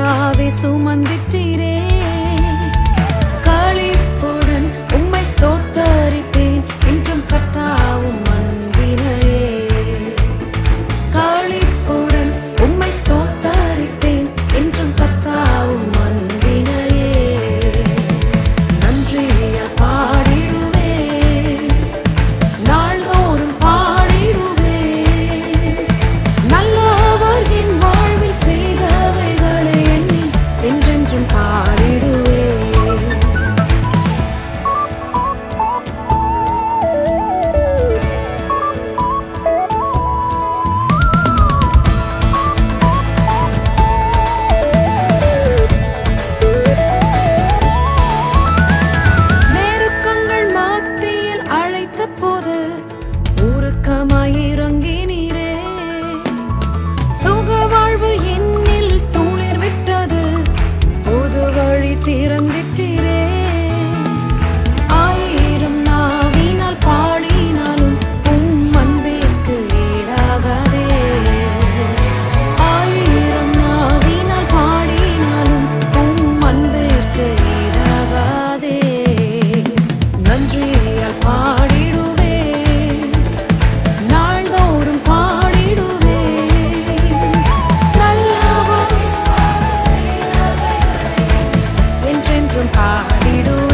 கர்த்தாவே சுமந்திட்டீரே. களிப்புடன் உம்மை ஸ்தோத்தரிப்பேன் என்றும் கர்த்தாவும் அன்பினையே. களிப்புடன் உம்மை ஸ்தோத்தரிப்பேன் என்றும் கர்த்தாவும் அன்பினையே. நன்றியால் பாடிடுவேன், நாள்தோறும் பாடிடுவேன். நல்லவர் என் வாழ்வில் செய்தவைகளை எண்ணி என்றென்றும் பாடிடுவேன். நெருக்கங்கள் மத்தியில் அழைத்த போது உருக்கமாய் இறங்கினீரே. சுக வாழ்வு என்னில் துளிர் விட்டது, புது வழி திறந்திட்டீரே. ஆயிரம் நாவினால் பாடினாலும் உம் அன்பிற்கு ஈடாகாதே. ஆயிரம் நாவினால் பாடினாலும் உம் அன்பிற்கு ஈடாகாதே. நன்றியால் பாடிடுவேன், நாள்தோறும் பாடிடுவேன். நல்லவர் என்றென்றும் பாடிடுவேன்.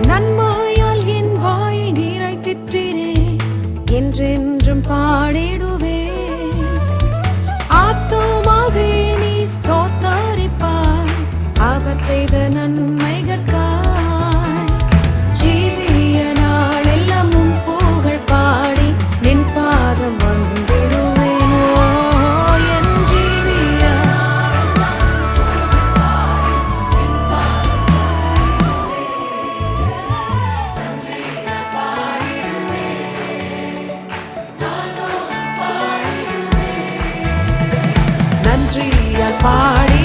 நன்மையால் என் வாயை நிறைத்திட்டீரே, என்றென்றும் பாடிடுவேன். ஆத்துமாவே நீ ஸ்தோத்தரிப்பாய், அவர் செய்த நன்மைகட்காய். ஜீவிய நாளெல்லாம் உம் புகழ் பாடி நின் பாதம் வந்திடுவேன். ஓ, என் ஜீவிய நன்றியால் பாடி